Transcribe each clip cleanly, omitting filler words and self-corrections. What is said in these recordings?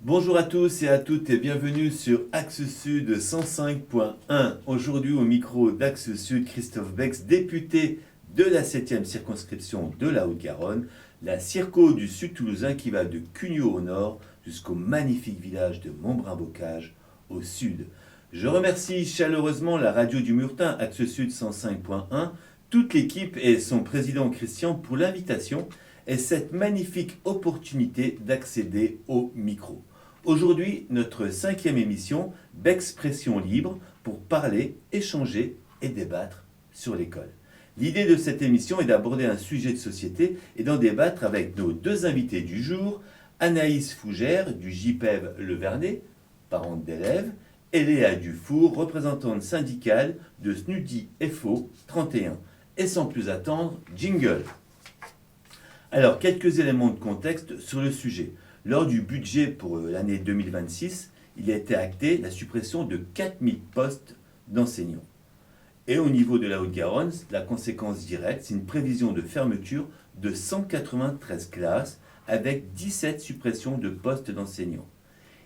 Bonjour à tous et à toutes et bienvenue sur Axe Sud 105.1. Aujourd'hui au micro d'Axe Sud, Christophe Bex, député de la 7e circonscription de la Haute-Garonne, la Circo du Sud toulousain qui va de Cugnaux au nord jusqu'au magnifique village de Montbrun-Bocage au sud. Je remercie chaleureusement la radio du Murtin, Axe Sud 105.1, toute l'équipe et son président Christian pour l'invitation et cette magnifique opportunité d'accéder au micro. Aujourd'hui, notre 5e émission d'expression libre pour parler, échanger et débattre sur l'école. L'idée de cette émission est d'aborder un sujet de société et d'en débattre avec nos deux invités du jour, Anaïs Fougère du JPEV Le Vernet, parente d'élèves, et Léa Dufour, représentante syndicale de SNUDI FO 31. Et sans plus attendre, jingle. Alors, quelques éléments de contexte sur le sujet. Lors du budget pour l'année 2026, il a été acté la suppression de 4000 postes d'enseignants. Et au niveau de la Haute-Garonne, la conséquence directe, c'est une prévision de fermeture de 193 classes avec 17 suppressions de postes d'enseignants.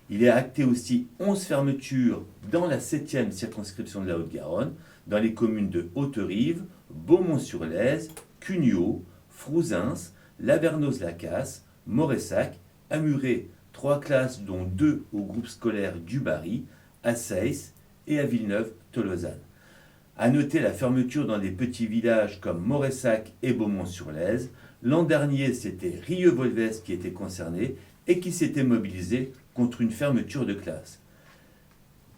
Il est acté aussi 11 fermetures dans la 7e circonscription de la Haute-Garonne, dans les communes de Haute-Rive, Beaumont-sur-Lèze, Cugnaux, Frouzins, Lavernos-Lacasse, Moressac, Amuret, 3 classes dont 2 au groupe scolaire du Barry, à Seyss et à Villeneuve-Tolosane. À noter la fermeture dans des petits villages comme Moressac et Beaumont-sur-Lèze. L'an dernier, c'était Rieux-Volves qui était concerné et qui s'était mobilisé contre une fermeture de classe.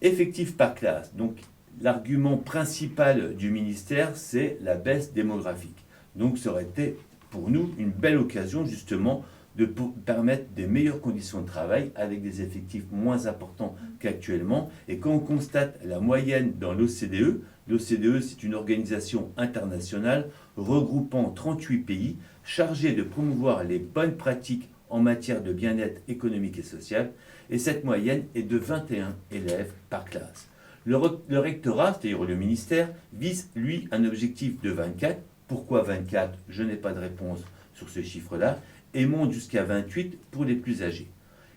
Effectif par classe, donc l'argument principal du ministère, c'est la baisse démographique. Donc ça aurait été pour nous une belle occasion justement de permettre des meilleures conditions de travail avec des effectifs moins importants qu'actuellement. Et quand on constate la moyenne dans l'OCDE, l'OCDE c'est une organisation internationale regroupant 38 pays chargée de promouvoir les bonnes pratiques en matière de bien-être économique et social, et cette moyenne est de 21 élèves par classe. Le rectorat, c'est-à-dire le ministère, vise lui un objectif de 24. Pourquoi 24? Je n'ai pas de réponse sur ce chiffre-là, et monte jusqu'à 28 pour les plus âgés.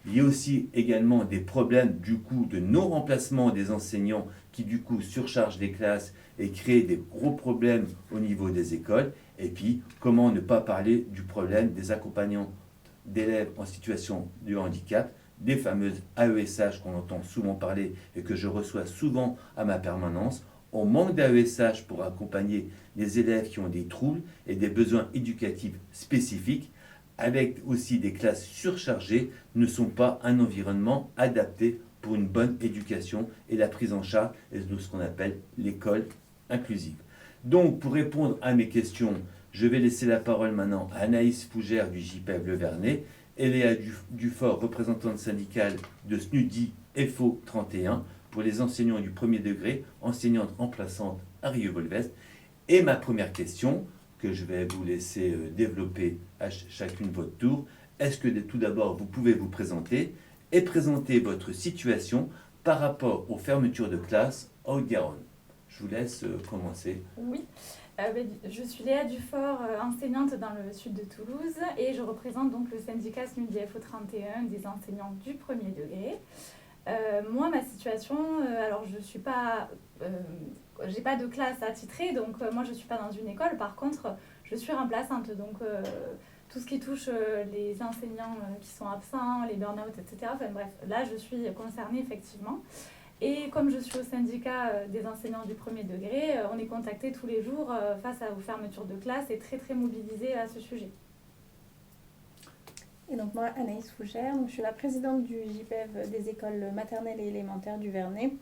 Il y a aussi également des problèmes du coup de non-remplacement des enseignants qui du coup surchargent les classes et créent des gros problèmes au niveau des écoles. Et puis, comment ne pas parler du problème des accompagnants d'élèves en situation de handicap, des fameuses AESH qu'on entend souvent parler et que je reçois souvent à ma permanence. On manque d'AESH pour accompagner les élèves qui ont des troubles et des besoins éducatifs spécifiques, avec aussi des classes surchargées, ne sont pas un environnement adapté pour une bonne éducation et la prise en charge de ce qu'on appelle l'école inclusive. Donc, pour répondre à mes questions, je vais laisser la parole maintenant à Anaïs Fougère du JPEV Le Vernet et Léa Dufort, représentante syndicale de SNUDI FO 31, pour les enseignants du premier degré, enseignante remplaçante à Rieux-Volves. Et ma première question, que je vais vous laisser développer à chacune votre tour, est-ce que tout d'abord vous pouvez vous présenter et présenter votre situation par rapport aux fermetures de classe en Haute-Garonne? Je vous laisse commencer. Oui, je suis Léa Dufort, enseignante dans le sud de Toulouse et je représente donc le syndicat SNUDI FO 31 des enseignants du premier degré. Moi, ma situation, alors je suis pas, j'ai pas de classe attitrée, donc moi je suis pas dans une école. Par contre, je suis remplaçante, donc tout ce qui touche les enseignants qui sont absents, les burn-out, etc. Enfin bref, là je suis concernée effectivement. Et comme je suis au syndicat des enseignants du premier degré, on est contacté tous les jours face aux fermetures de classe et très très mobilisé à ce sujet. Et donc moi, Anaïs Fougère, donc je suis la présidente du JPEV des écoles maternelles et élémentaires du Vernet.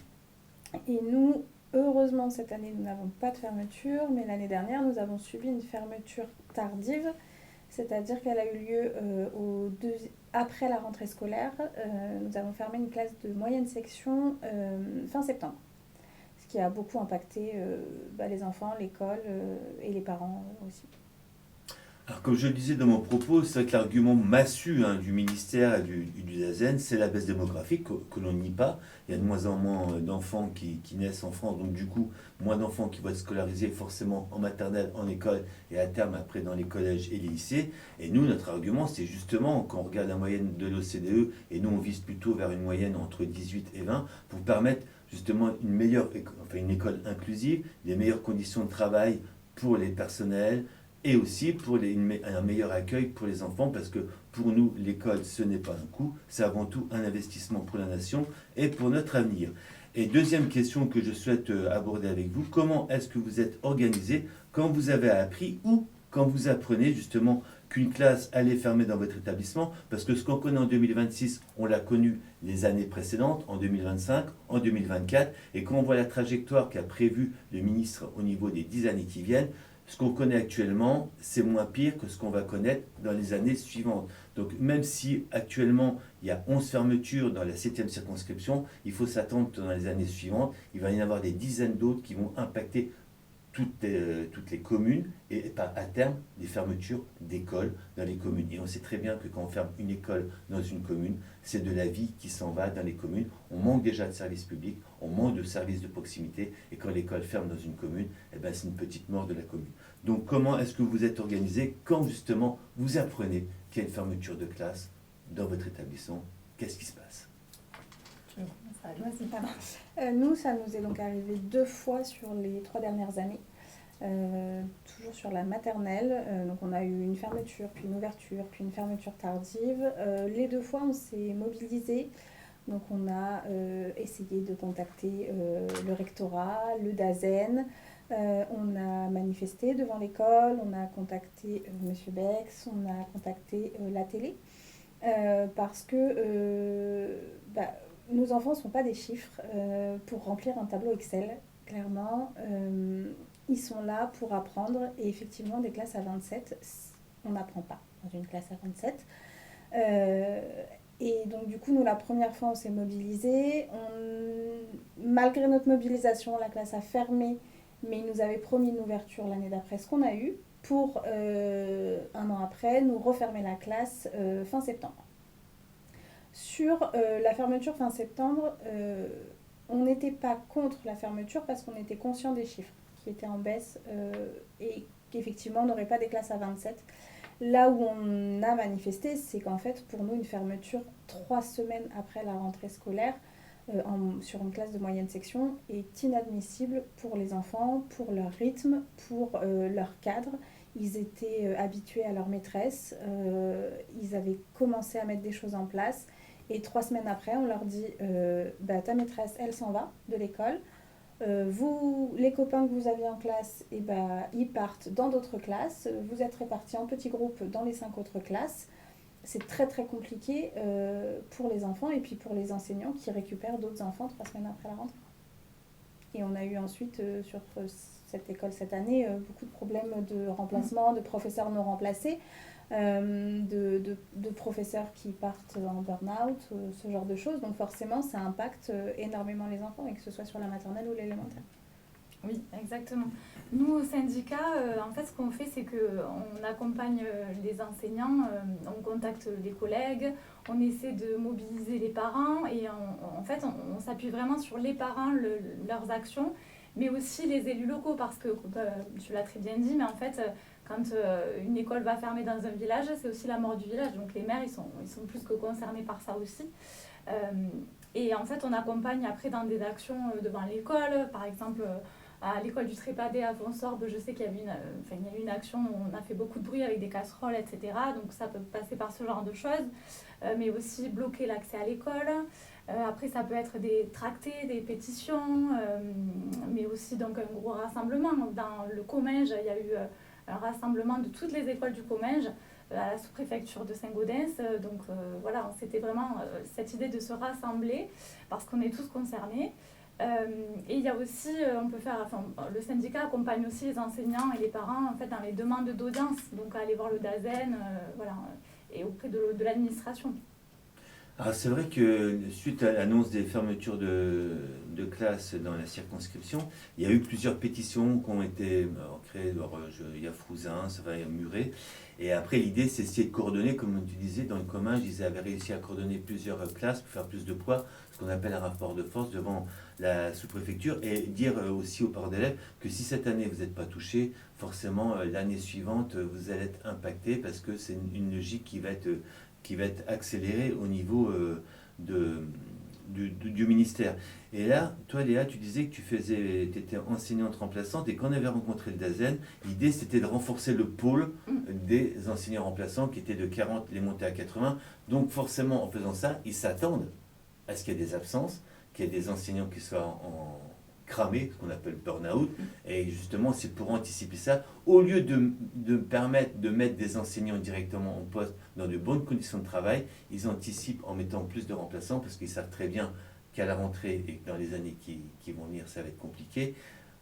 Et nous, heureusement, cette année, nous n'avons pas de fermeture, mais l'année dernière, nous avons subi une fermeture tardive, c'est-à-dire qu'elle a eu lieu après la rentrée scolaire. Nous avons fermé une classe de moyenne section fin septembre, ce qui a beaucoup impacté les enfants, l'école et les parents aussi. Alors, comme je le disais dans mon propos, c'est vrai que l'argument massu du ministère et du DAZEN, c'est la baisse démographique que l'on nie pas. Il y a de moins en moins d'enfants qui naissent en France, donc du coup, moins d'enfants qui vont être scolarisés forcément en maternelle, en école et à terme après dans les collèges et les lycées. Et nous, notre argument, c'est justement, quand on regarde la moyenne de l'OCDE, et nous on vise plutôt vers une moyenne entre 18 et 20, pour permettre justement une école inclusive, des meilleures conditions de travail pour les personnels, et aussi pour un meilleur accueil pour les enfants, parce que pour nous, l'école, ce n'est pas un coût, c'est avant tout un investissement pour la nation et pour notre avenir. Et deuxième question que je souhaite aborder avec vous, comment est-ce que vous êtes organisé quand vous avez appris ou quand vous apprenez justement qu'une classe allait fermer dans votre établissement, parce que ce qu'on connaît en 2026, on l'a connu les années précédentes, en 2025, en 2024, et quand on voit la trajectoire qu'a prévue le ministre au niveau des 10 années qui viennent, ce qu'on connaît actuellement, c'est moins pire que ce qu'on va connaître dans les années suivantes. Donc même si actuellement il y a 11 fermetures dans la 7e circonscription, il faut s'attendre que dans les années suivantes, il va y en avoir des dizaines d'autres qui vont impacter toutes les communes et à terme des fermetures d'écoles dans les communes. Et on sait très bien que quand on ferme une école dans une commune, c'est de la vie qui s'en va dans les communes. On manque déjà de services publics, on manque de services de proximité, et quand l'école ferme dans une commune, eh ben, c'est une petite mort de la commune. Donc comment est-ce que vous êtes organisé quand justement vous apprenez qu'il y a une fermeture de classe dans votre établissement? Qu'est-ce qui se passe? Vas-y, pardon. Nous, ça nous est donc arrivé 2 fois sur les 3 dernières années, toujours sur la maternelle. Donc on a eu une fermeture, puis une ouverture, puis une fermeture tardive. Les 2 fois, on s'est mobilisé. Donc on a essayé de contacter le rectorat, le DAZEN. On a manifesté devant l'école, on a contacté Monsieur Bex, on a contacté la télé. Parce que nos enfants ne sont pas des chiffres pour remplir un tableau Excel, clairement. Ils sont là pour apprendre, et effectivement, des classes à 27, on n'apprend pas dans une classe à 27. Et donc, du coup, nous, la première fois, on s'est mobilisés. Malgré notre mobilisation, la classe a fermé, mais ils nous avaient promis une ouverture l'année d'après, ce qu'on a eu, pour un an après, nous refermer la classe fin septembre. Sur la fermeture fin septembre, on n'était pas contre la fermeture parce qu'on était conscient des chiffres qui étaient en baisse et qu'effectivement on n'aurait pas des classes à 27. Là où on a manifesté, c'est qu'en fait pour nous une fermeture 3 semaines après la rentrée scolaire sur une classe de moyenne section est inadmissible pour les enfants, pour leur rythme, pour leur cadre. Ils étaient habitués à leur maîtresse, ils avaient commencé à mettre des choses en place. Et 3 semaines après, on leur dit ta maîtresse, elle s'en va de l'école. Vous, les copains que vous aviez en classe, ils partent dans d'autres classes. Vous êtes répartis en petits groupes dans les 5 autres classes. C'est très très compliqué pour les enfants et puis pour les enseignants qui récupèrent d'autres enfants 3 semaines après la rentrée. Et on a eu ensuite sur cette école cette année beaucoup de problèmes de remplacement, de professeurs non remplacés. De professeurs qui partent en burn-out, ce genre de choses. Donc forcément, ça impacte énormément les enfants, et que ce soit sur la maternelle ou l'élémentaire. Oui, exactement. Nous, au syndicat, en fait, ce qu'on fait, c'est qu'on accompagne les enseignants, on contacte les collègues, on essaie de mobiliser les parents, et on s'appuie vraiment sur les parents, leurs actions, mais aussi les élus locaux, parce que, tu l'as très bien dit, mais en fait, quand une école va fermer dans un village, c'est aussi la mort du village. Donc les maires, ils sont plus que concernés par ça aussi. Et en fait, on accompagne après dans des actions devant l'école. Par exemple, à l'école du Trépadet à Fonsorbe, je sais qu'il y a eu une action où on a fait beaucoup de bruit avec des casseroles, etc. Donc ça peut passer par ce genre de choses. Mais aussi bloquer l'accès à l'école. Après, ça peut être des tractés, des pétitions, mais aussi donc un gros rassemblement. Dans le Comminges, il y a eu un rassemblement de toutes les écoles du Comminges à la sous-préfecture de Saint-Gaudens. Donc voilà, c'était vraiment cette idée de se rassembler parce qu'on est tous concernés. Et il y a aussi, le syndicat accompagne aussi les enseignants et les parents en fait, dans les demandes d'audience, donc aller voir le DAZEN, et auprès de l'administration. Alors c'est vrai que suite à l'annonce des fermetures de classes dans la circonscription, il y a eu plusieurs pétitions qui ont été créées. Il y a Frouzin, ça va, il y a Muret. Et après l'idée c'est essayer de coordonner, comme tu disais, dans le commun, ils avaient réussi à coordonner plusieurs classes pour faire plus de poids, ce qu'on appelle un rapport de force devant la sous-préfecture, et dire aussi aux parents d'élèves que si cette année vous n'êtes pas touché, forcément l'année suivante vous allez être impacté parce que c'est une logique qui va être accéléré au niveau du ministère. Et là, toi Léa, tu disais que tu étais enseignante remplaçante et quand on avait rencontré le DAZEN, l'idée c'était de renforcer le pôle des enseignants remplaçants qui étaient de 40, les monter à 80. Donc forcément, en faisant ça, ils s'attendent à ce qu'il y ait des absences, qu'il y ait des enseignants qui soient cramés, ce qu'on appelle burn-out, et justement c'est pour anticiper ça, au lieu de permettre de mettre des enseignants directement en poste dans de bonnes conditions de travail, ils anticipent en mettant plus de remplaçants parce qu'ils savent très bien qu'à la rentrée et que dans les années qui vont venir ça va être compliqué.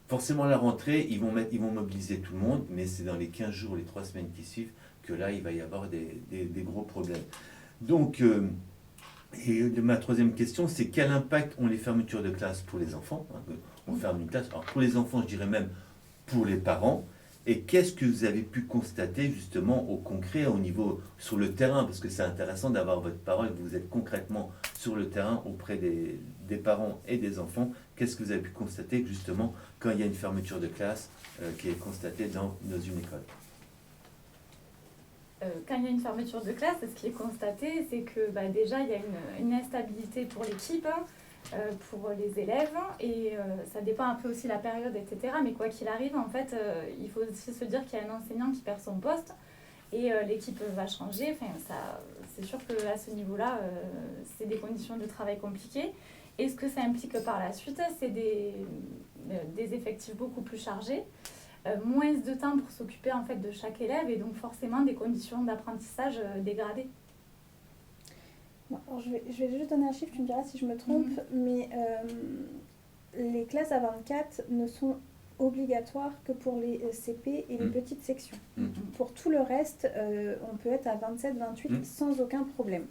Forcément à la rentrée ils vont mobiliser tout le monde, mais c'est dans les 15 jours, les 3 semaines qui suivent que là il va y avoir des gros problèmes. Donc et ma troisième question, c'est quel impact ont les fermetures de classe pour les enfants? On ferme une classe. Alors pour les enfants, je dirais même pour les parents. Et qu'est-ce que vous avez pu constater justement au concret, au niveau sur le terrain? Parce que c'est intéressant d'avoir votre parole, vous êtes concrètement sur le terrain auprès des parents et des enfants. Qu'est-ce que vous avez pu constater justement quand il y a une fermeture de classe qui est constatée dans une école? Quand il y a une fermeture de classe, ce qui est constaté, c'est que déjà il y a une instabilité pour l'équipe, pour les élèves, et ça dépend un peu aussi de la période, etc. Mais quoi qu'il arrive, en fait, il faut aussi se dire qu'il y a un enseignant qui perd son poste et l'équipe va changer. Enfin, c'est sûr qu'à ce niveau-là, c'est des conditions de travail compliquées. Et ce que ça implique par la suite, c'est des effectifs beaucoup plus chargés. Moins de temps pour s'occuper en fait de chaque élève et donc forcément des conditions d'apprentissage dégradées. Bon, alors je vais juste donner un chiffre, tu me diras si je me trompe, mais les classes à 24 ne sont obligatoires que pour les CP et les petites sections. Pour tout le reste, on peut être à 27, 28 sans aucun problème.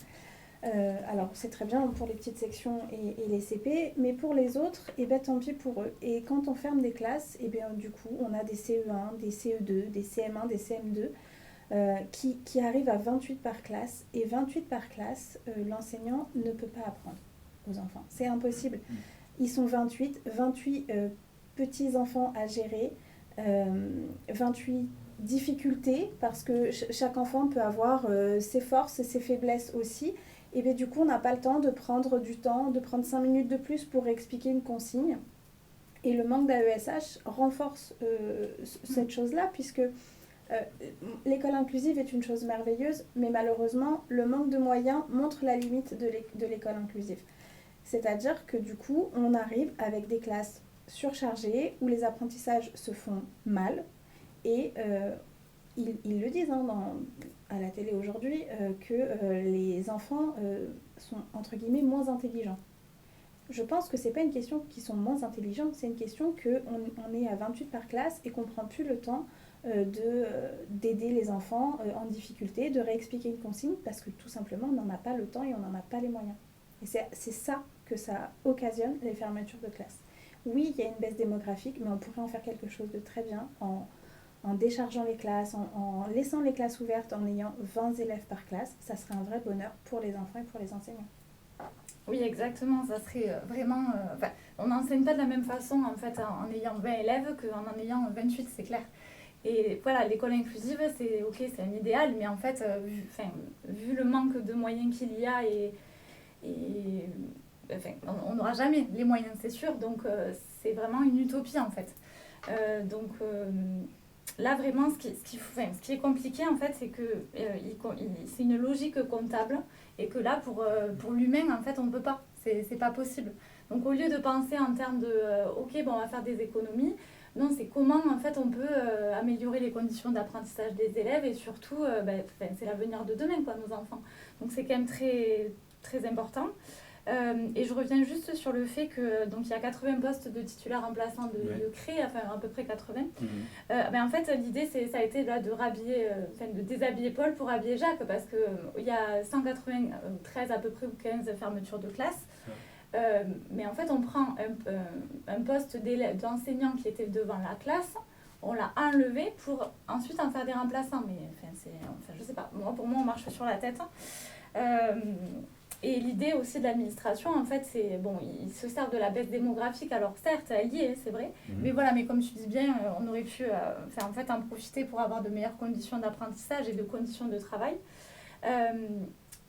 Alors c'est très bien pour les petites sections et les CP, mais pour les autres, tant pis pour eux. Et quand on ferme des classes, du coup on a des CE1, des CE2, des CM1, des CM2 qui arrivent à 28 par classe. Et 28 par classe, l'enseignant ne peut pas apprendre aux enfants. C'est impossible. Ils sont 28 petits enfants à gérer, 28 difficultés, parce que chaque enfant peut avoir ses forces et ses faiblesses aussi. Et du coup, on n'a pas le temps de prendre du temps, de prendre 5 minutes de plus pour expliquer une consigne. Et le manque d'AESH renforce cette chose-là, puisque l'école inclusive est une chose merveilleuse, mais malheureusement, le manque de moyens montre la limite de l'école inclusive. C'est-à-dire que du coup, on arrive avec des classes surchargées, où les apprentissages se font mal, et ils le disent à la télé aujourd'hui, que les enfants sont entre guillemets moins intelligents. Je pense que c'est pas une question qu'ils sont moins intelligents, c'est une question qu'on est à 28 par classe et qu'on prend plus le temps d'aider les enfants en difficulté, de réexpliquer une consigne, parce que tout simplement on n'en a pas le temps et on n'en a pas les moyens. Et c'est ça que ça occasionne, les fermetures de classe. Oui, il y a une baisse démographique, mais on pourrait en faire quelque chose de très bien en déchargeant les classes, en laissant les classes ouvertes, en ayant 20 élèves par classe. Ça serait un vrai bonheur pour les enfants et pour les enseignants. Oui, exactement. Ça serait vraiment... on n'enseigne pas de la même façon en fait en ayant 20 élèves qu'en ayant 28, c'est clair. Et voilà, l'école inclusive, c'est ok, c'est un idéal, mais en fait, vu le manque de moyens qu'il y a on n'aura jamais les moyens, c'est sûr. Donc, c'est vraiment une utopie en fait. Là, vraiment, ce qui est compliqué, en fait, c'est que c'est une logique comptable et que là, pour l'humain, en fait, on ne peut pas. C'est pas possible. Donc, au lieu de penser en termes de on va faire des économies, non, c'est comment, en fait, on peut améliorer les conditions d'apprentissage des élèves et surtout, c'est l'avenir de demain, quoi, nos enfants. Donc, c'est quand même très, très important. Et je reviens juste sur le fait que donc il y a 80 postes de titulaires remplaçants de créer, enfin à peu près 80. En fait, l'idée ça a été là de de déshabiller Paul pour habiller Jacques, parce que il y a 193 à peu près ou 15 fermetures de classe. Mais en fait, on prend un poste d'enseignant qui était devant la classe, on l'a enlevé pour ensuite en faire des remplaçants. Mais je sais pas, pour moi, on marche sur la tête. Et l'idée aussi de l'administration, en fait, c'est, ils se servent de la baisse démographique, alors certes, elle y est, c'est vrai, mais voilà, mais comme tu dis bien, on aurait pu en profiter pour avoir de meilleures conditions d'apprentissage et de conditions de travail.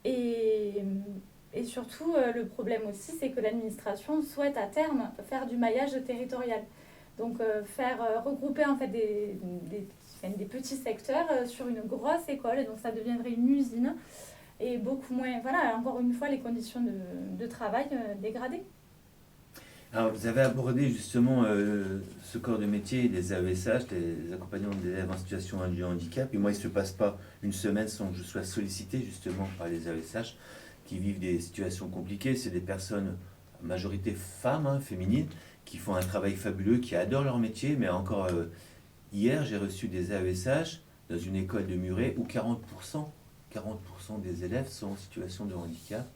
Et surtout, le problème aussi, c'est que l'administration souhaite à terme faire du maillage territorial. Donc, regrouper en fait des petits secteurs sur une grosse école, et donc ça deviendrait une usine. Et beaucoup moins, voilà, encore une fois, les conditions de travail dégradées. Alors, vous avez abordé justement ce corps de métier des AESH, des accompagnants d'élèves en situation de handicap. Et moi, il ne se passe pas une semaine sans que je sois sollicité justement par les AESH qui vivent des situations compliquées. C'est des personnes, majorité femmes, féminines, qui font un travail fabuleux, qui adorent leur métier. Mais encore hier, j'ai reçu des AESH dans une école de Muret où 40% des élèves sont en situation de handicap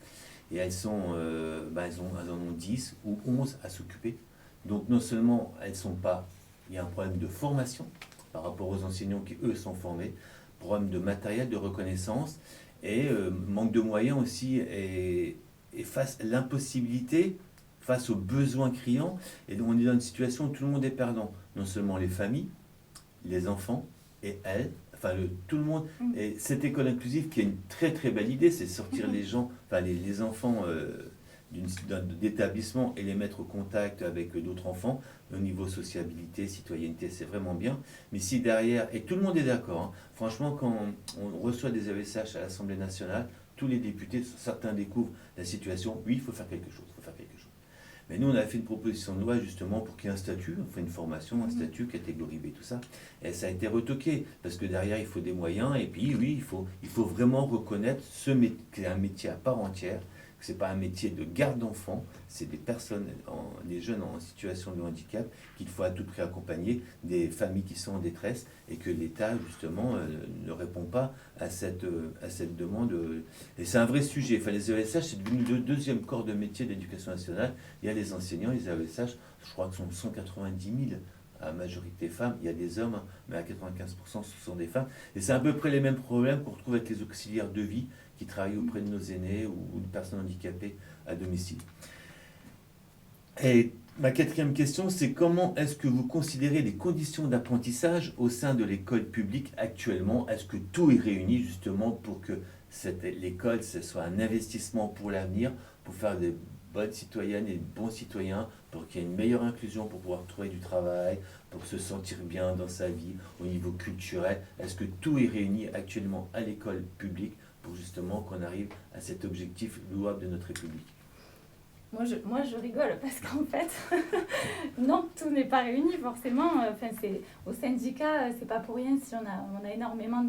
et elles en ont 10 ou 11 à s'occuper. Donc non seulement il y a un problème de formation par rapport aux enseignants qui eux sont formés, problème de matériel, de reconnaissance et manque de moyens aussi et face à l'impossibilité, face aux besoins criants, et donc on est dans une situation où tout le monde est perdant, non seulement les familles, les enfants et elles, tout le monde. Et cette école inclusive qui est une très très belle idée, c'est sortir les gens, les enfants d'établissement et les mettre au contact avec d'autres enfants au niveau sociabilité, citoyenneté, c'est vraiment bien. Mais si derrière, et tout le monde est d'accord, franchement, quand on reçoit des AESH à l'Assemblée nationale, tous les députés, certains découvrent la situation, oui, il faut faire quelque chose, Mais nous, on a fait une proposition de loi justement pour qu'il y ait un statut, on fait une formation, un statut, catégorie B, tout ça. Et ça a été retoqué, parce que derrière, il faut des moyens. Et puis, oui, il faut vraiment reconnaître que c'est un métier à part entière, que ce n'est pas un métier de garde d'enfants, c'est des personnes, des jeunes en situation de handicap qu'il faut à tout prix accompagner, des familles qui sont en détresse, et que l'État, justement, ne répond pas à cette demande. Et c'est un vrai sujet. Les AESH, c'est devenu le deuxième corps de métier de l'éducation nationale. Il y a les enseignants, les AESH, je crois que ce sont 190 000 à majorité femmes. Il y a des hommes, mais à 95% ce sont des femmes. Et c'est à peu près les mêmes problèmes qu'on retrouve avec les auxiliaires de vie qui travaillent auprès de nos aînés ou de personnes handicapées à domicile. Et ma quatrième question, c'est comment est-ce que vous considérez les conditions d'apprentissage au sein de l'école publique actuellement? Est-ce que tout est réuni justement pour que l'école, ce soit un investissement pour l'avenir, pour faire des bonnes citoyennes et de bons citoyens, pour qu'il y ait une meilleure inclusion, pour pouvoir trouver du travail, pour se sentir bien dans sa vie au niveau culturel? Est-ce que tout est réuni actuellement à l'école publique pour justement qu'on arrive à cet objectif louable de notre République? Moi, je rigole parce qu'en fait, non, tout n'est pas réuni forcément. Au syndicat, c'est pas pour rien si on a énormément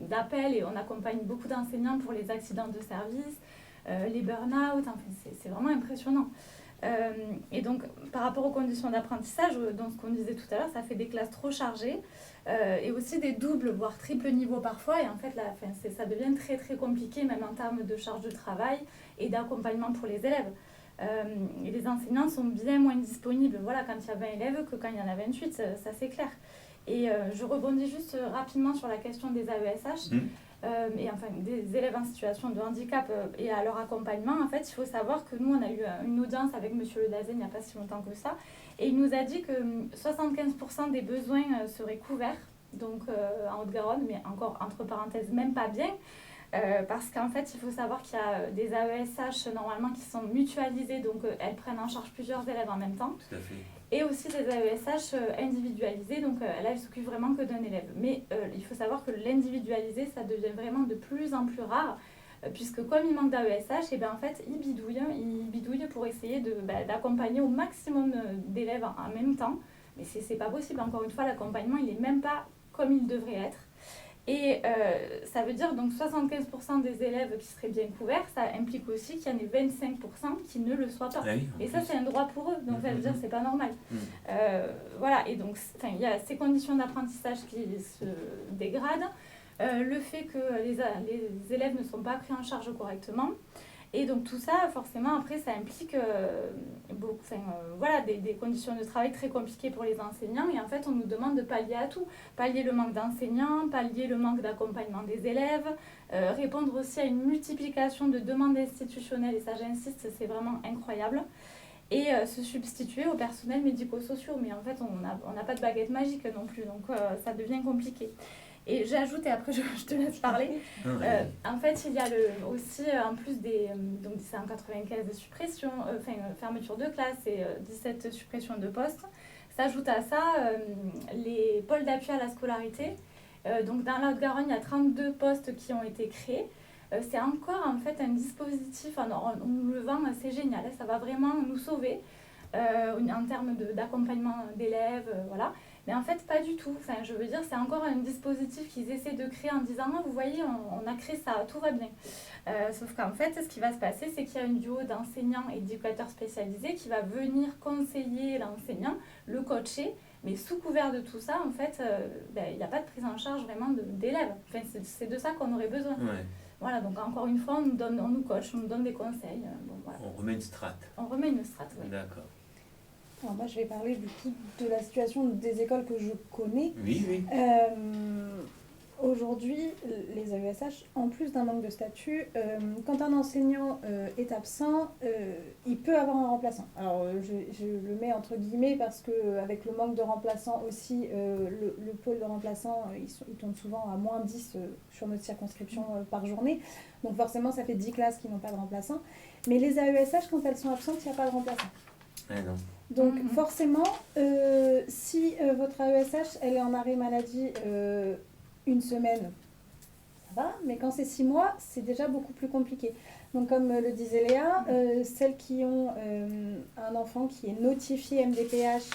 d'appels et on accompagne beaucoup d'enseignants pour les accidents de service, les burn-out, c'est vraiment impressionnant. Et donc, par rapport aux conditions d'apprentissage, dans ce qu'on disait tout à l'heure, ça fait des classes trop chargées et aussi des doubles, voire triples niveaux parfois. Et en fait, ça devient très très compliqué, même en termes de charge de travail et d'accompagnement pour les élèves. Et les enseignants sont bien moins disponibles quand il y a 20 élèves que quand il y en a 28, ça c'est clair. Et je rebondis juste rapidement sur la question des AESH. Des élèves en situation de handicap et à leur accompagnement. En fait, il faut savoir que nous, on a eu une audience avec monsieur Le Dazen il n'y a pas si longtemps que ça, et il nous a dit que 75% des besoins seraient couverts, donc en Haute-Garonne, mais encore entre parenthèses, même pas bien, parce qu'en fait, il faut savoir qu'il y a des AESH normalement qui sont mutualisées, donc elles prennent en charge plusieurs élèves en même temps. Tout à fait. Et aussi des AESH individualisés, donc là, elles s'occupent vraiment que d'un élève. Mais il faut savoir que l'individualisé, ça devient vraiment de plus en plus rare, puisque comme il manque d'AESH, et en fait, ils bidouillent pour essayer d'accompagner au maximum d'élèves en même temps. Mais c'est pas possible, encore une fois, l'accompagnement, il n'est même pas comme il devrait être. Et ça veut dire donc 75% des élèves qui seraient bien couverts, ça implique aussi qu'il y en ait 25% qui ne le soient pas. Ah oui, Et ça, c'est un droit pour eux, donc ça veut dire que c'est pas normal. Mhm. Voilà, et donc il y a ces conditions d'apprentissage qui se dégradent, le fait que les élèves ne sont pas pris en charge correctement. Et donc tout ça, forcément, après, ça implique voilà, des conditions de travail très compliquées pour les enseignants. Et en fait, on nous demande de pallier à tout. Pallier le manque d'enseignants, pallier le manque d'accompagnement des élèves, répondre aussi à une multiplication de demandes institutionnelles. Et ça, j'insiste, c'est vraiment incroyable. Et se substituer aux personnels médico-sociaux. Mais en fait, on n'a pas de baguette magique non plus. Donc ça devient compliqué. Et j'ajoute, et après je te laisse parler, en fait il y a aussi, en plus donc c'est en 95 suppressions, fermeture de classe et 17 suppressions de postes, s'ajoute à ça les pôles d'appui à la scolarité. Donc dans la Haute-Garonne, il y a 32 postes qui ont été créés. C'est encore en fait un dispositif, on nous le vend, c'est génial, ça va vraiment nous sauver en termes d'accompagnement d'élèves, voilà. Mais en fait, pas du tout. Enfin, je veux dire, c'est encore un dispositif qu'ils essaient de créer en disant « vous voyez, on a créé ça, tout va bien ». Sauf qu'en fait, ce qui va se passer, c'est qu'il y a une duo d'enseignants et d'éducateurs spécialisés qui va venir conseiller l'enseignant, le coacher, mais sous couvert de tout ça, en fait, il n'y a pas de prise en charge vraiment d'élèves. Enfin, c'est de ça qu'on aurait besoin. Ouais. Voilà, donc encore une fois, on nous coach, on nous donne des conseils. Voilà. On remet une strate. On remet une strate, oui. D'accord. Alors moi, je vais parler du coup de la situation des écoles que je connais. Oui. Aujourd'hui, les AESH, en plus d'un manque de statut, quand un enseignant est absent, il peut avoir un remplaçant. Alors, je le mets entre guillemets parce qu'avec le manque de remplaçants aussi, le pôle de remplaçants, il tombe souvent à moins 10 sur notre circonscription par journée. Donc forcément, ça fait 10 classes qui n'ont pas de remplaçant. Mais les AESH, quand elles sont absentes, il n'y a pas de remplaçant. Ah non. Donc forcément, si votre AESH elle est en arrêt maladie une semaine, ça va, mais quand c'est 6 mois, c'est déjà beaucoup plus compliqué. Donc comme le disait Léa, celles qui ont un enfant qui est notifié MDPH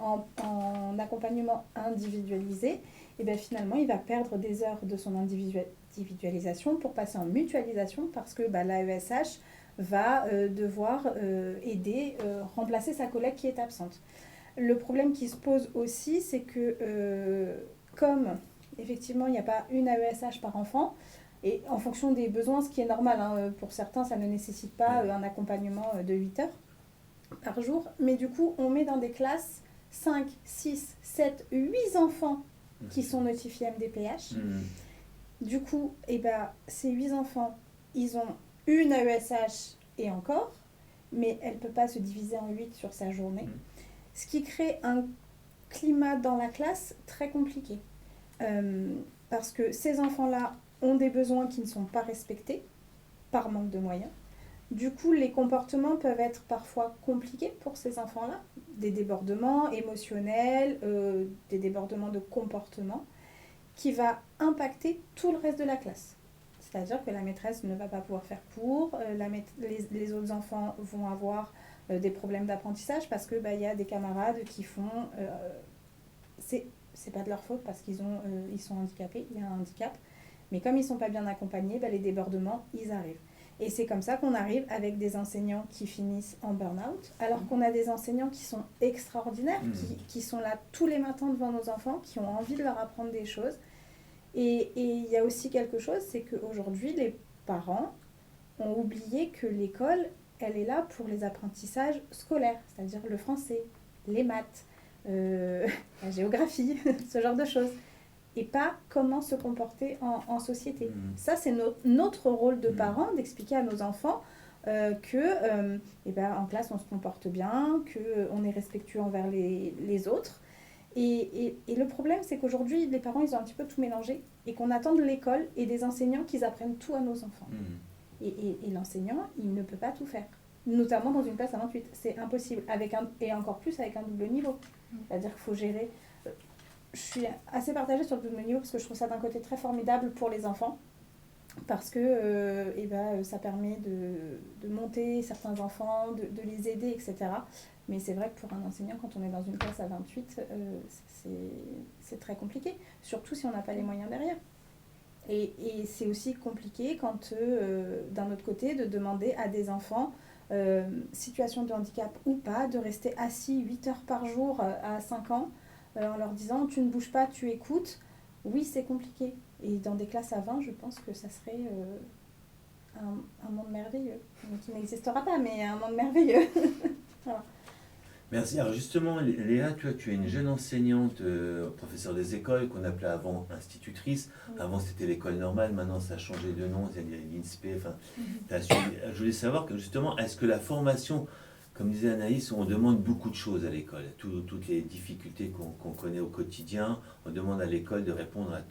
en accompagnement individualisé, et bien finalement il va perdre des heures de son individualisation pour passer en mutualisation parce que l'AESH va devoir aider, remplacer sa collègue qui est absente. Le problème qui se pose aussi, c'est que comme effectivement il n'y a pas une AESH par enfant, et en fonction des besoins, ce qui est normal, hein, pour certains ça ne nécessite pas un accompagnement de 8 heures par jour, mais du coup on met dans des classes 5, 6, 7, 8 enfants qui sont notifiés MDPH. Du coup, ces 8 enfants, ils ont une AESH et encore, mais elle ne peut pas se diviser en 8 sur sa journée. Ce qui crée un climat dans la classe très compliqué. Parce que ces enfants-là ont des besoins qui ne sont pas respectés par manque de moyens. Du coup, les comportements peuvent être parfois compliqués pour ces enfants-là. Des débordements émotionnels, des débordements de comportement qui va impacter tout le reste de la classe. C'est-à-dire que la maîtresse ne va pas pouvoir faire cours, les autres enfants vont avoir des problèmes d'apprentissage parce que y a des camarades qui font... c'est pas de leur faute parce qu'ils sont handicapés, il y a un handicap, mais comme ils sont pas bien accompagnés, les débordements, ils arrivent. Et c'est comme ça qu'on arrive avec des enseignants qui finissent en burn-out, alors qu'on a des enseignants qui sont extraordinaires, qui sont là tous les matins devant nos enfants, qui ont envie de leur apprendre des choses. Et il y a aussi quelque chose, c'est qu'aujourd'hui, les parents ont oublié que l'école, elle est là pour les apprentissages scolaires, c'est-à-dire le français, les maths, la géographie, ce genre de choses. Et pas comment se comporter en société. Ça, c'est notre rôle de parents, d'expliquer à nos enfants que en classe, on se comporte bien, qu'on est respectueux envers les autres. Et le problème, c'est qu'aujourd'hui, les parents, ils ont un petit peu tout mélangé et qu'on attend de l'école et des enseignants qu'ils apprennent tout à nos enfants. Et l'enseignant, il ne peut pas tout faire. Notamment dans une classe à 28. C'est impossible. Et encore plus avec un double niveau. C'est-à-dire qu'il faut gérer... Je suis assez partagée sur le double niveau parce que je trouve ça d'un côté très formidable pour les enfants. Parce que ça permet de monter certains enfants, de les aider, etc. Mais c'est vrai que pour un enseignant, quand on est dans une classe à 28, c'est très compliqué. Surtout si on n'a pas les moyens derrière. Et c'est aussi compliqué quand, d'un autre côté, de demander à des enfants, situation de handicap ou pas, de rester assis 8 heures par jour à 5 ans, en leur disant tu ne bouges pas, tu écoutes. Oui, c'est compliqué. Et dans des classes à 20, je pense que ça serait un monde merveilleux. Qui n'existera pas, mais un monde merveilleux. Voilà. Merci. Alors justement, Léa, tu es une jeune enseignante, professeure des écoles, qu'on appelait avant institutrice. Oui. Avant, c'était l'école normale, maintenant ça a changé de nom, c'est-à-dire l'INSPE. Enfin, je voulais savoir que justement, est-ce que la formation, comme disait Anaïs, on demande beaucoup de choses à l'école, toutes les difficultés qu'on connaît au quotidien, on demande à l'école de répondre à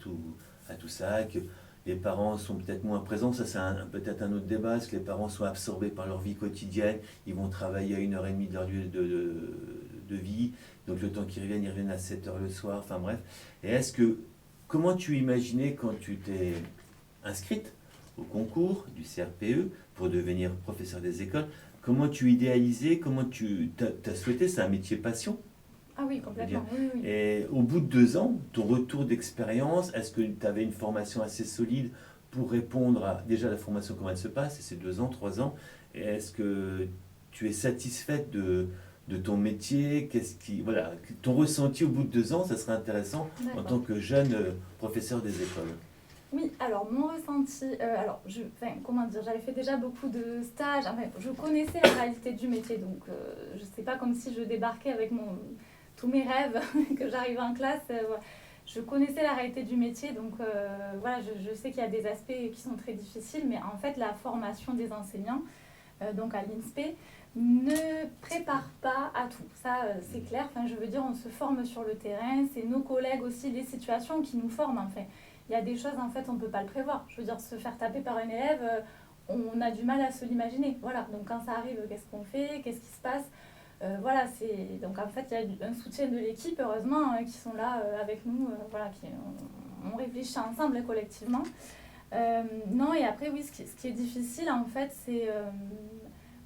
tout ça, que les parents sont peut-être moins présents, ça c'est peut-être un autre débat, est-ce que les parents sont absorbés par leur vie quotidienne, ils vont travailler à 1h30 de leur lieu de vie, donc le temps qu'ils reviennent, ils reviennent à 7h le soir, enfin bref. Et comment tu imaginais quand tu t'es inscrite au concours du CRPE pour devenir professeur des écoles, comment tu idéalisais, comment tu as souhaité, c'est un métier passion? Ah oui, complètement. Oui, oui. Et au bout de 2 ans, ton retour d'expérience, est-ce que tu avais une formation assez solide pour répondre à déjà la formation, comment elle se passe, et c'est 2 ans, 3 ans, et est-ce que tu es satisfaite de ton métier, voilà, ton ressenti au bout de 2 ans, ça serait intéressant en tant que jeune professeur des écoles. Oui, alors mon ressenti, comment dire, j'avais fait déjà beaucoup de stages, je connaissais la réalité du métier, donc je sais pas, comme si je débarquais avec tous mes rêves, que j'arrivais en classe, voilà. Je connaissais la réalité du métier, donc voilà, je sais qu'il y a des aspects qui sont très difficiles, mais en fait la formation des enseignants, donc à l'INSPE, ne prépare pas à tout, ça c'est clair, enfin, je veux dire, on se forme sur le terrain, c'est nos collègues aussi, les situations qui nous forment, enfin. Il y a des choses, en fait, on ne peut pas le prévoir. Je veux dire, se faire taper par un élève, on a du mal à se l'imaginer. Voilà, donc quand ça arrive, qu'est-ce qu'on fait? Qu'est-ce qui se passe? Voilà, donc en fait, il y a un soutien de l'équipe, heureusement, qui sont là avec nous. Voilà, on réfléchit ensemble, collectivement. Non, et après, oui, ce qui est difficile, en fait, c'est...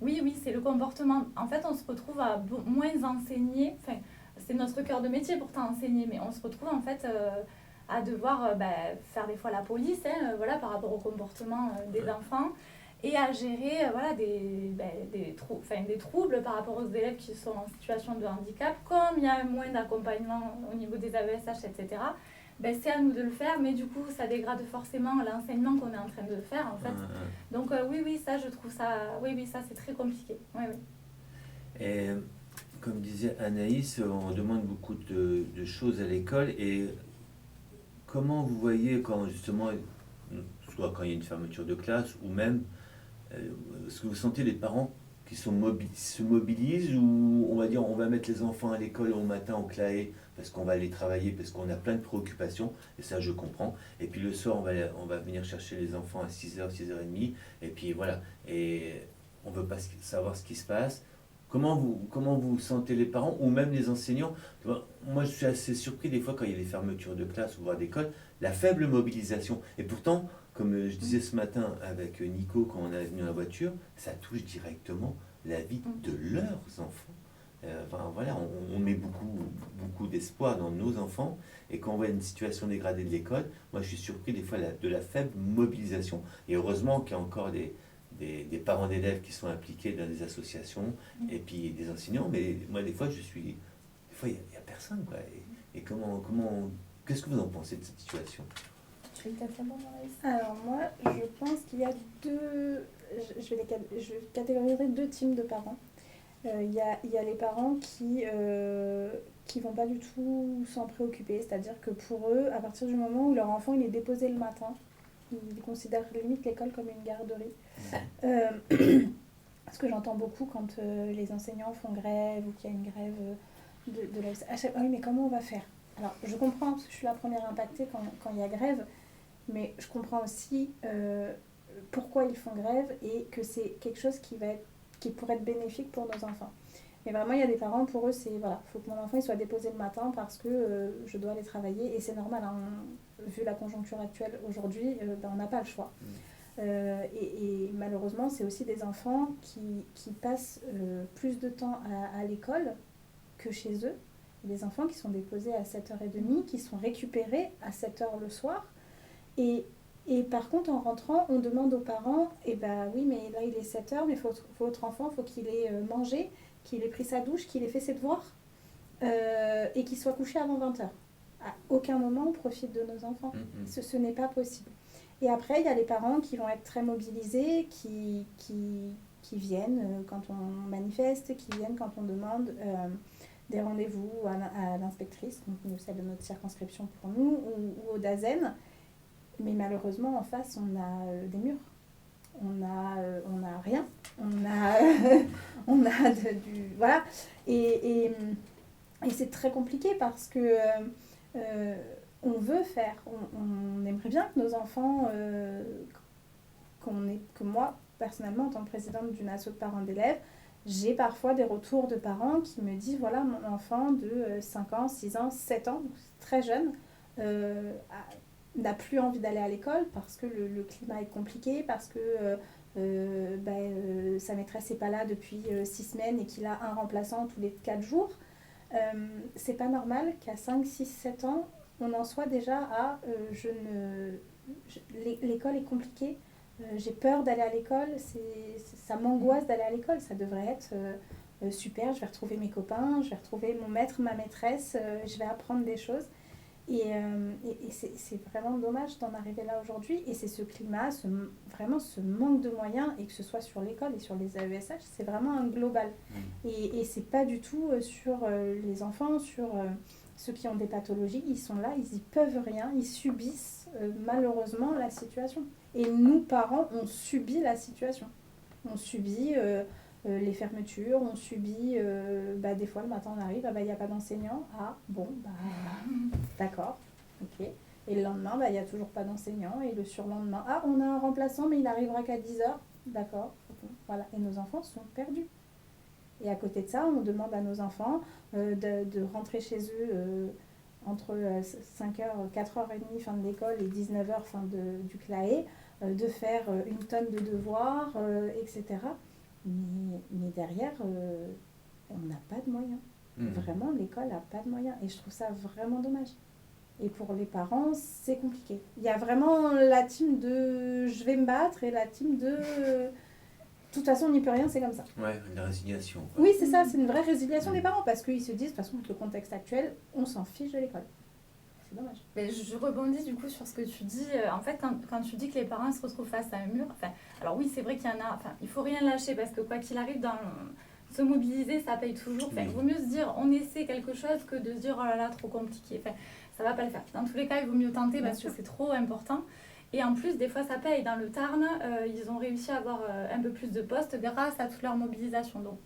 oui, c'est le comportement. En fait, on se retrouve à moins enseigner. Enfin, c'est notre cœur de métier, pourtant, enseigner, mais on se retrouve, en fait... à devoir faire des fois la police, voilà, par rapport au comportement des enfants, et à gérer voilà, des troubles par rapport aux élèves qui sont en situation de handicap. Comme il y a moins d'accompagnement au niveau des AESH, etc., c'est à nous de le faire, mais du coup, ça dégrade forcément l'enseignement qu'on est en train de faire, en fait. Donc oui, ça, je trouve ça... Oui, ça, c'est très compliqué. Oui. Et comme disait Anaïs, on demande beaucoup de choses à l'école, et comment vous voyez quand justement, soit quand il y a une fermeture de classe, ou même, est-ce que vous sentez les parents qui se mobilisent, ou on va dire on va mettre les enfants à l'école au matin au CLAE parce qu'on va aller travailler, parce qu'on a plein de préoccupations, et ça je comprends, et puis le soir on va venir chercher les enfants à 6h, 6h30, et puis voilà, et on ne veut pas savoir ce qui se passe. Comment vous sentez les parents ou même les enseignants? Moi, je suis assez surpris des fois quand il y a des fermetures de classe ou voire d'école, la faible mobilisation. Et pourtant, comme je disais ce matin avec Nico quand on est venu dans la voiture, ça touche directement la vie de leurs enfants. Enfin, voilà, on met beaucoup d'espoir dans nos enfants, et quand on voit une situation dégradée de l'école, moi je suis surpris des fois de la faible mobilisation. Et heureusement qu'il y a encore des parents d'élèves qui sont impliqués dans des associations, et puis des enseignants, mais moi des fois il n'y a personne, quoi. Et qu'est-ce que vous en pensez de cette situation? Alors moi, je pense qu'il y a je catégoriserai 2 types de parents. Il y a les parents qui vont pas du tout s'en préoccuper, c'est-à-dire que pour eux, à partir du moment où leur enfant il est déposé le matin, ils considèrent limite l'école comme une garderie. Ce que j'entends beaucoup quand les enseignants font grève, ou qu'il y a une grève de la... Ah oui, mais comment on va faire? Alors, je comprends, parce que je suis la première impactée quand il y a grève, mais je comprends aussi pourquoi ils font grève, et que c'est quelque chose qui pourrait être bénéfique pour nos enfants. Mais vraiment, il y a des parents, pour eux, c'est voilà, faut que mon enfant il soit déposé le matin parce que je dois aller travailler, et c'est normal, hein, vu la conjoncture actuelle aujourd'hui, on n'a pas le choix. Et malheureusement, c'est aussi des enfants qui passent plus de temps à l'école que chez eux. Des enfants qui sont déposés à 7h30, qui sont récupérés à 7h le soir. Et Et par contre, en rentrant, on demande aux parents, eh ben oui, mais là il est 7h, mais votre enfant, il faut qu'il ait mangé, qu'il ait pris sa douche, qu'il ait fait ses devoirs, et qu'il soit couché avant 20h. À aucun moment on profite de nos enfants. Ce n'est pas possible. Et après, il y a les parents qui vont être très mobilisés, qui viennent quand on manifeste, qui viennent quand on demande des rendez-vous à l'inspectrice, donc celle de notre circonscription pour nous, ou au DAZEN. Mais malheureusement, en face, on a des murs. On a rien. On a du... Voilà. Et c'est très compliqué parce que on veut faire. On aimerait bien que nos enfants... que moi, personnellement, en tant que présidente d'une asso de parents d'élèves, j'ai parfois des retours de parents qui me disent, voilà, mon enfant de 5 ans, 6 ans, 7 ans, très jeune, n'a plus envie d'aller à l'école parce que le climat est compliqué, parce que sa maîtresse n'est pas là depuis 6 semaines et qu'il a un remplaçant tous les 4 jours. C'est pas normal qu'à 5, 6, 7 ans, on en soit déjà à l'école est compliquée, j'ai peur d'aller à l'école, ça m'angoisse d'aller à l'école, ça devrait être super, je vais retrouver mes copains, je vais retrouver mon maître, ma maîtresse, je vais apprendre des choses. Et c'est vraiment dommage d'en arriver là aujourd'hui. Et c'est ce climat, vraiment ce manque de moyens, et que ce soit sur l'école et sur les AESH, c'est vraiment un global. Et c'est pas du tout sur les enfants, sur ceux qui ont des pathologies. Ils sont là, ils y peuvent rien, ils subissent malheureusement la situation. Et nous, parents, on subit la situation. On subit les fermetures, on subit, des fois le matin on arrive, il n'y a pas d'enseignant, d'accord, ok. Et le lendemain, il n'y a toujours pas d'enseignant, et le surlendemain, on a un remplaçant, mais il n'arrivera qu'à 10h, d'accord, voilà. Et nos enfants sont perdus. Et à côté de ça, on demande à nos enfants de rentrer chez eux entre 5h, 4h30 fin de l'école et 19h fin du CLAE, de faire une tonne de devoirs, etc. Mais derrière, on n'a pas de moyens. Vraiment, l'école n'a pas de moyens. Et je trouve ça vraiment dommage. Et pour les parents, c'est compliqué. Il y a vraiment la team de je vais me battre et la team de de toute façon, on n'y peut rien, c'est comme ça. Ouais, une résignation. Oui, c'est ça, c'est une vraie résiliation des parents parce qu'ils se disent, de toute façon, avec le contexte actuel, on s'en fiche de l'école. C'est dommage. Mais je rebondis du coup sur ce que tu dis. En fait, quand tu dis que les parents se retrouvent face à un mur, alors oui, c'est vrai qu'il y en a, il faut rien lâcher parce que quoi qu'il arrive, se mobiliser, ça paye toujours. Il vaut mieux se dire, on essaie quelque chose que de se dire, oh là là, trop compliqué. Ça va pas le faire. Dans tous les cas, il vaut mieux tenter parce que c'est trop important. Et en plus, des fois, ça paye. Dans le Tarn, ils ont réussi à avoir un peu plus de postes grâce à toute leur mobilisation. Donc,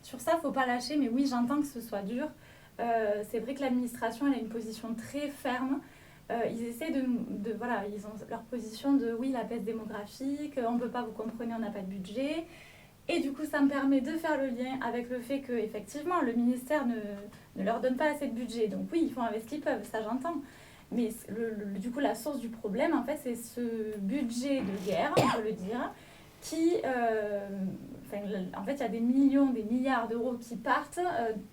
sur ça, il ne faut pas lâcher. Mais oui, j'entends que ce soit dur. C'est vrai que l'administration, elle a une position très ferme. Ils essaient voilà, ils ont leur position de oui, la baisse démographique, on ne peut pas, vous comprenez, on n'a pas de budget. Et du coup, ça me permet de faire le lien avec le fait qu'effectivement, le ministère ne leur donne pas assez de budget. Donc oui, ils font avec ce qu'ils peuvent, ça j'entends. Mais du coup, la source du problème, en fait, c'est ce budget de guerre, on peut le dire, qui... en fait, il y a des millions, des milliards d'euros qui partent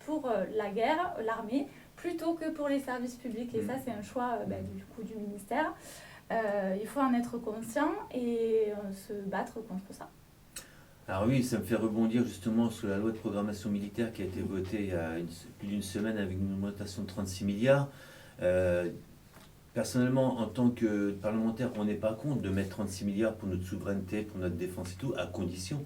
pour la guerre, l'armée, plutôt que pour les services publics. Et ça, c'est un choix du coup, du ministère. Il faut en être conscient et se battre contre ça. Alors oui, ça me fait rebondir justement sur la loi de programmation militaire qui a été votée il y a plus d'une semaine avec une augmentation de 36 milliards. Personnellement, en tant que parlementaire, on n'est pas contre de mettre 36 milliards pour notre souveraineté, pour notre défense et tout, à condition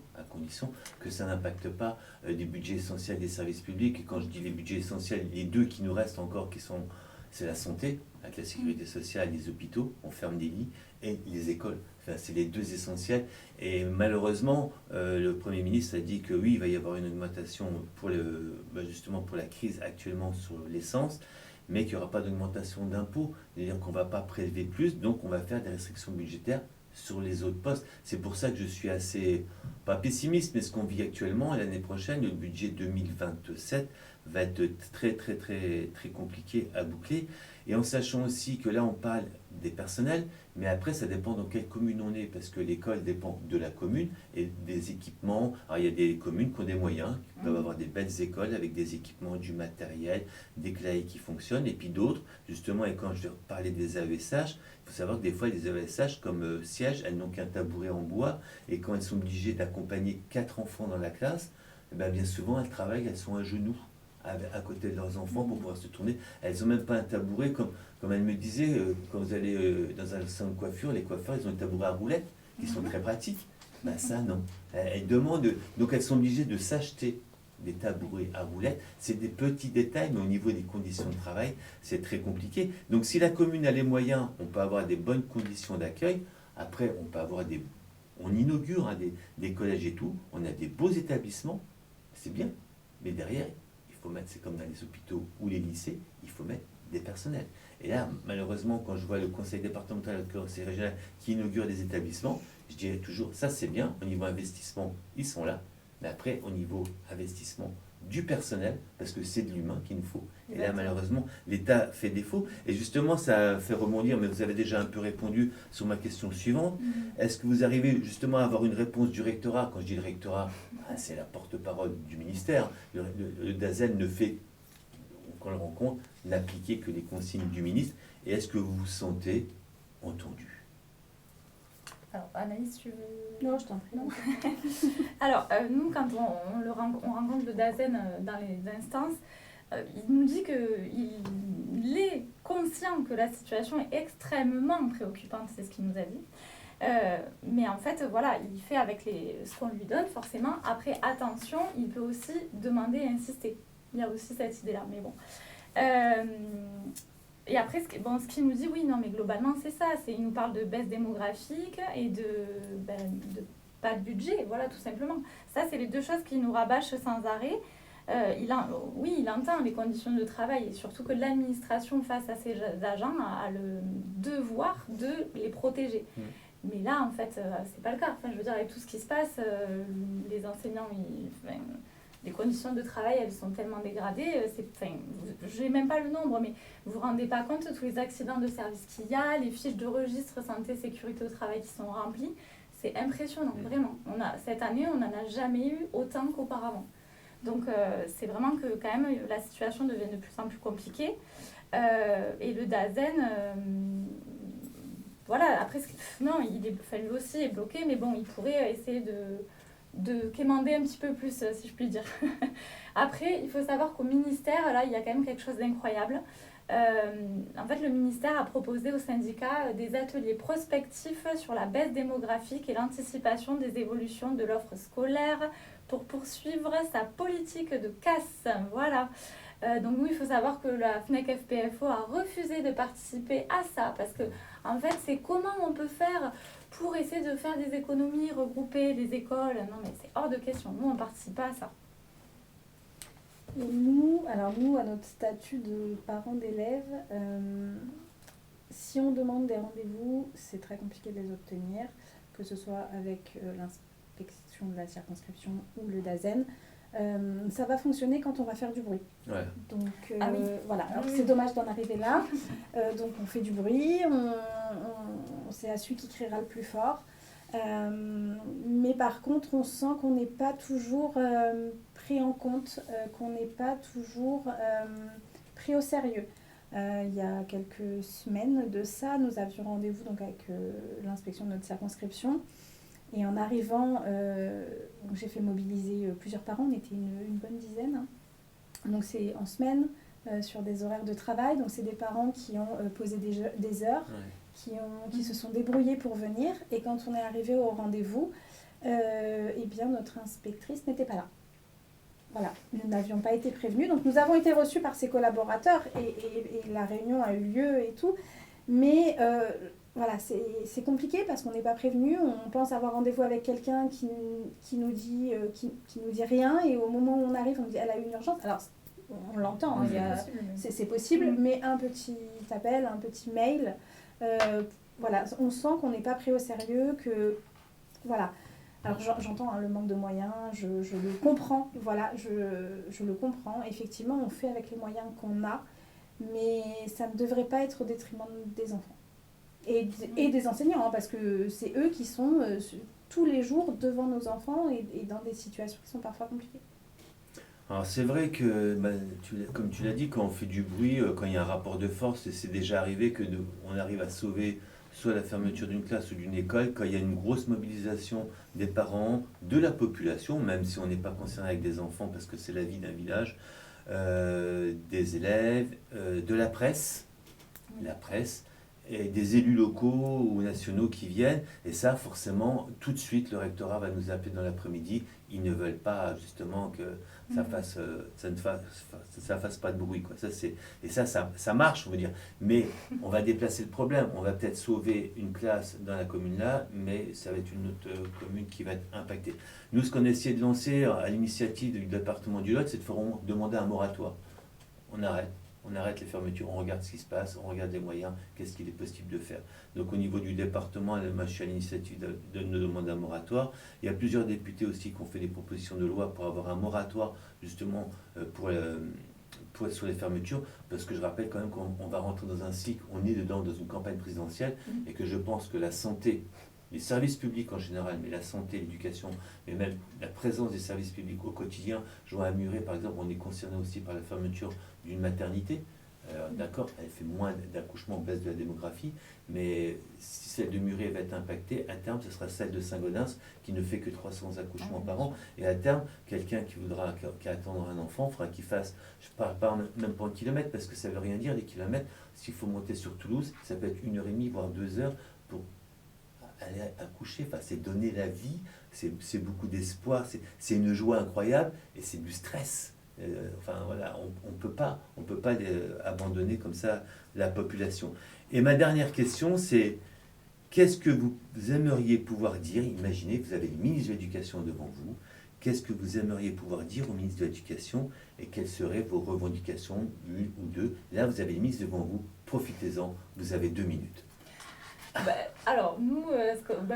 que ça n'impacte pas des budgets essentiels des services publics. Et quand je dis les budgets essentiels, les deux qui nous restent encore, c'est la santé, avec la sécurité sociale, les hôpitaux, on ferme des lits, et les écoles. C'est les deux essentiels. Et malheureusement, le Premier ministre a dit que oui, il va y avoir une augmentation justement pour la crise actuellement sur l'essence, mais qu'il n'y aura pas d'augmentation d'impôts, c'est-à-dire qu'on ne va pas prélever plus, donc on va faire des restrictions budgétaires sur les autres postes. C'est pour ça que je suis assez, pas pessimiste, mais ce qu'on vit actuellement, l'année prochaine, le budget 2027 va être très très très très compliqué à boucler. Et en sachant aussi que là, on parle des personnels, mais après, ça dépend dans quelle commune on est, parce que l'école dépend de la commune et des équipements. Alors, il y a des communes qui ont des moyens, qui peuvent avoir des belles écoles avec des équipements, du matériel, des claviers qui fonctionnent, et puis d'autres, justement, et quand je vais parler des AESH, il faut savoir que des fois, les AESH, comme siège, elles n'ont qu'un tabouret en bois, et quand elles sont obligées d'accompagner 4 enfants dans la classe, eh ben, bien souvent, elles travaillent, elles sont à genoux à côté de leurs enfants pour pouvoir se tourner. Elles n'ont même pas un tabouret, comme elle me disait, quand vous allez dans un salon de coiffure, les coiffeurs, ils ont des tabourets à roulettes qui sont très pratiques. Ben ça, non. Elles demandent, donc elles sont obligées de s'acheter des tabourets à roulettes. C'est des petits détails, mais au niveau des conditions de travail, c'est très compliqué. Donc si la commune a les moyens, on peut avoir des bonnes conditions d'accueil. Après, on peut avoir on inaugure des collèges et tout, on a des beaux établissements, c'est bien, mais derrière, il faut mettre, c'est comme dans les hôpitaux ou les lycées, il faut mettre des personnels. Et là, malheureusement, quand je vois le conseil départemental, le conseil régional qui inaugure des établissements, je dirais toujours, ça c'est bien, au niveau investissement, ils sont là, mais après, au niveau investissement du personnel, parce que c'est de l'humain qu'il nous faut. Et là, malheureusement, l'État fait défaut. Et justement, ça fait rebondir, mais vous avez déjà un peu répondu sur ma question suivante. Est-ce que vous arrivez justement à avoir une réponse du rectorat? Quand je dis le rectorat, c'est la porte-parole du ministère. Le DAZEN ne fait, quand on le rencontre, n'appliquer que les consignes du ministre. Et est-ce que vous vous sentez entendu? Alors, Anaïs, tu veux... Non, je t'en prie. Non. Alors, nous, quand on rencontre le DAZEN dans les instances, il nous dit qu'il est conscient que la situation est extrêmement préoccupante, c'est ce qu'il nous a dit. Mais en fait, voilà, il fait avec ce qu'on lui donne, forcément. Après, attention, il peut aussi demander et insister. Il y a aussi cette idée-là, mais bon. Et après, ce qu'il nous dit, oui, non, mais globalement, c'est ça. Il nous parle de baisse démographique et de pas de budget, voilà, tout simplement. Ça, c'est les deux choses qui nous rabâchent sans arrêt. Oui, il entend les conditions de travail et surtout que l'administration face à ces agents a le devoir de les protéger. Mais là, en fait, c'est pas le cas. Enfin, je veux dire, avec tout ce qui se passe, les enseignants, les conditions de travail, elles sont tellement dégradées. Je n'ai même pas le nombre, mais vous vous rendez pas compte de tous les accidents de service qu'il y a, les fiches de registre santé sécurité au travail qui sont remplies. C'est impressionnant, vraiment. Cette année, on n'en a jamais eu autant qu'auparavant. Donc, c'est vraiment que quand même, la situation devient de plus en plus compliquée. Et le DAZEN, voilà, après, non, lui aussi est bloqué, mais bon, il pourrait essayer de quémander un petit peu plus, si je puis dire. Après, il faut savoir qu'au ministère, là, il y a quand même quelque chose d'incroyable. En fait, le ministère a proposé aux syndicats des ateliers prospectifs sur la baisse démographique et l'anticipation des évolutions de l'offre scolaire pour poursuivre sa politique de casse. Voilà. Donc nous, il faut savoir que la FNEC FPFO a refusé de participer à ça parce que, en fait, c'est comment on peut faire pour essayer de faire des économies, regrouper les écoles. Non, mais c'est hors de question. Nous, on ne participe pas à ça. Et nous, à notre statut de parents d'élèves, si on demande des rendez-vous, c'est très compliqué de les obtenir, que ce soit avec l'inspection de la circonscription ou le DAZEN. Ça va fonctionner quand on va faire du bruit. Ouais. Donc oui. voilà, alors c'est dommage d'en arriver là. Donc on fait du bruit, c'est à celui qui criera le plus fort. Mais par contre, on sent qu'on n'est pas toujours pris en compte, qu'on n'est pas toujours pris au sérieux. Il y a quelques semaines de ça, nous avions rendez-vous donc, avec l'inspection de notre circonscription. Et en arrivant, j'ai fait mobiliser plusieurs parents, on était une bonne dizaine. Hein. Donc c'est en semaine, sur des horaires de travail. Donc c'est des parents qui ont posé des heures, qui se sont débrouillés pour venir. Et quand on est arrivé au rendez-vous, eh bien notre inspectrice n'était pas là. Voilà, nous n'avions pas été prévenus. Donc nous avons été reçus par ses collaborateurs et la réunion a eu lieu et tout. Mais voilà, c'est compliqué parce qu'on n'est pas prévenu. On pense avoir rendez-vous avec quelqu'un qui nous dit rien. Et au moment où on arrive, on nous dit elle a eu une urgence. Alors on l'entend, c'est possible, mais un petit appel, un petit mail, voilà, on sent qu'on n'est pas pris au sérieux, que voilà. Alors j'entends le manque de moyens, je le comprends, voilà, je le comprends. Effectivement, on fait avec les moyens qu'on a, mais ça ne devrait pas être au détriment des enfants. Et des enseignants, hein, parce que c'est eux qui sont tous les jours devant nos enfants et dans des situations qui sont parfois compliquées. Alors c'est vrai que, comme tu l'as dit, quand on fait du bruit, quand il y a un rapport de force, et c'est déjà arrivé que on arrive à sauver soit la fermeture d'une classe ou d'une école, quand il y a une grosse mobilisation des parents, de la population, même si on n'est pas concerné avec des enfants parce que c'est la vie d'un village, des élèves, de la presse, et des élus locaux ou nationaux qui viennent. Et ça, forcément, tout de suite, le rectorat va nous appeler dans l'après-midi. Ils ne veulent pas, justement, que ça fasse pas de bruit, quoi. Ça marche, on veut dire. Mais on va déplacer le problème. On va peut-être sauver une classe dans la commune là, mais ça va être une autre commune qui va être impactée. Nous, ce qu'on a essayé de lancer à l'initiative du département du Lot, c'est de demander un moratoire. On arrête les fermetures, on regarde ce qui se passe, on regarde les moyens, qu'est-ce qu'il est possible de faire. Donc au niveau du département, moi je suis à l'initiative de demander un moratoire. Il y a plusieurs députés aussi qui ont fait des propositions de loi pour avoir un moratoire justement pour être sur les fermetures, parce que je rappelle quand même qu'on va rentrer dans un cycle, on est dedans dans une campagne présidentielle, et que je pense que la santé, les services publics en général, mais la santé, l'éducation, mais même la présence des services publics au quotidien. Je vois à Muret, par exemple, on est concerné aussi par la fermeture d'une maternité. D'accord, elle fait moins d'accouchements, baisse de la démographie, mais si celle de Muret va être impactée, à terme, ce sera celle de Saint-Gaudens qui ne fait que 300 accouchements par an. Et à terme, quelqu'un qui attendra un enfant, faudra qu'il fasse, je ne parle même pas en kilomètres, parce que ça ne veut rien dire, les kilomètres. S'il faut monter sur Toulouse, ça peut être 1h30, voire 2 heures pour aller accoucher. Enfin, c'est donner la vie, c'est beaucoup d'espoir, c'est une joie incroyable, et c'est du stress. Enfin voilà, on peut pas abandonner comme ça la population. Et ma dernière question, c'est qu'est-ce que vous aimeriez pouvoir dire? Imaginez que vous avez le ministre de l'Éducation devant vous. Qu'est-ce que vous aimeriez pouvoir dire au ministre de l'Éducation et quelles seraient vos revendications, une ou deux? Là, vous avez le ministre devant vous, profitez-en, vous avez 2 minutes. Alors, nous,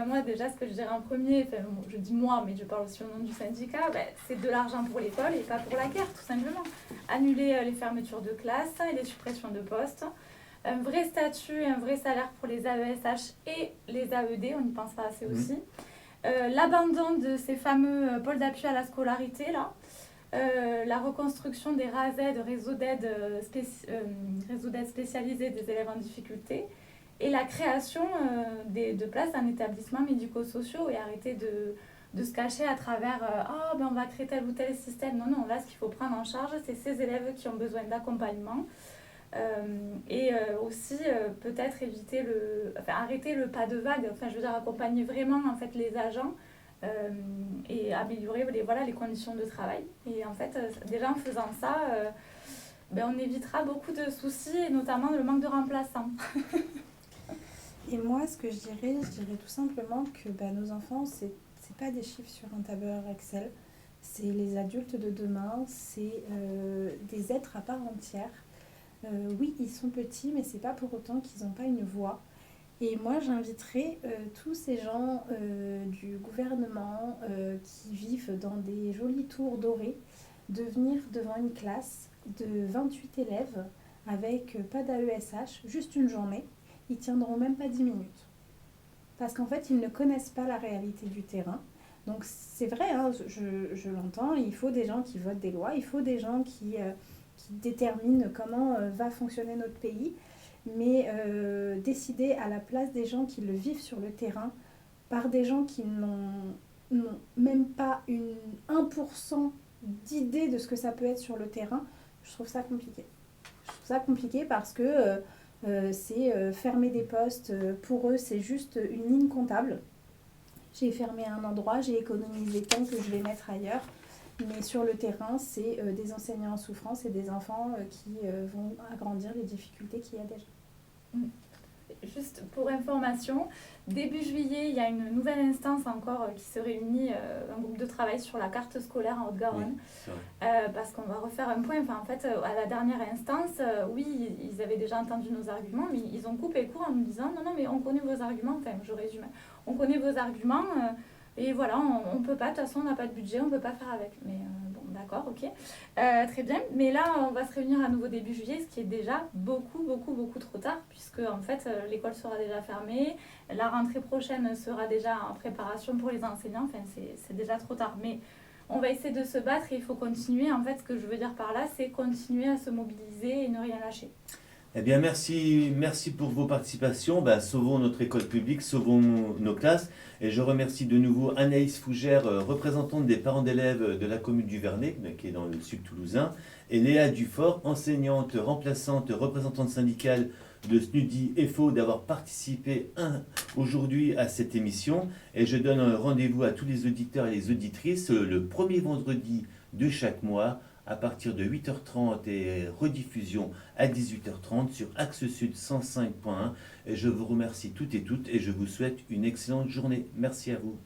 moi déjà, ce que je dirais en premier, je dis moi, mais je parle aussi au nom du syndicat, c'est de l'argent pour l'école et pas pour la guerre, tout simplement. Annuler les fermetures de classes et les suppressions de postes. Un vrai statut et un vrai salaire pour les AESH et les AED, on n'y pense pas assez aussi. L'abandon de ces fameux pôles d'appui à la scolarité, là. La reconstruction des RASED, réseaux d'aide spécialisés des élèves en difficulté. Et la création de places en établissements médico-sociaux et arrêter de se cacher à travers on va créer tel ou tel système. Non, là, ce qu'il faut prendre en charge, c'est ces élèves qui ont besoin d'accompagnement. Aussi, peut-être arrêter le pas de vague. Je veux dire, accompagner vraiment en fait, les agents et améliorer les conditions de travail. Et en fait, déjà en faisant ça, on évitera beaucoup de soucis, et notamment le manque de remplaçants. Et moi, ce que je dirais tout simplement que nos enfants, c'est pas des chiffres sur un tableur Excel, c'est les adultes de demain, c'est des êtres à part entière. Oui, ils sont petits, mais c'est pas pour autant qu'ils n'ont pas une voix. Et moi, j'inviterais tous ces gens du gouvernement qui vivent dans des jolies tours dorées de venir devant une classe de 28 élèves avec pas d'AESH, juste une journée. Ils tiendront même pas 10 minutes. Parce qu'en fait, ils ne connaissent pas la réalité du terrain. Donc c'est vrai, hein, je l'entends, il faut des gens qui votent des lois, il faut des gens qui déterminent comment va fonctionner notre pays. Mais décider à la place des gens qui le vivent sur le terrain, par des gens qui n'ont même pas 1% d'idée de ce que ça peut être sur le terrain, je trouve ça compliqué. Je trouve ça compliqué parce que c'est fermer des postes, pour eux c'est juste une ligne comptable. J'ai fermé un endroit, j'ai économisé tant que je vais mettre ailleurs, mais sur le terrain c'est des enseignants en souffrance et des enfants qui vont agrandir les difficultés qu'il y a déjà. Juste pour information, début juillet, il y a une nouvelle instance encore qui se réunit, un groupe de travail sur la carte scolaire en Haute-Garonne, parce qu'on va refaire un point. En fait, à la dernière instance, oui, ils avaient déjà entendu nos arguments, mais ils ont coupé court en nous disant non, mais on connaît vos arguments, je résume, on connaît vos arguments, et voilà, on peut pas, de toute façon, on n'a pas de budget, on peut pas faire avec. Mais D'accord, ok. Très bien. Mais là, on va se réunir à nouveau début juillet, ce qui est déjà beaucoup trop tard, puisque en fait, l'école sera déjà fermée. La rentrée prochaine sera déjà en préparation pour les enseignants. Enfin, c'est déjà trop tard. Mais on va essayer de se battre et il faut continuer. En fait, ce que je veux dire par là, c'est continuer à se mobiliser et ne rien lâcher. Eh bien, merci pour vos participations. Ben, sauvons notre école publique, sauvons nos classes. Et je remercie de nouveau Anaïs Fougère, représentante des parents d'élèves de la commune du Vernet, qui est dans le sud toulousain, et Léa Dufort, enseignante remplaçante, représentante syndicale de SNUDI FO, d'avoir participé aujourd'hui à cette émission. Et je donne un rendez-vous à tous les auditeurs et les auditrices le premier vendredi de chaque mois à partir de 8h30 et rediffusion à 18h30 sur Axe Sud 105.1. Et je vous remercie toutes et toutes et je vous souhaite une excellente journée. Merci à vous.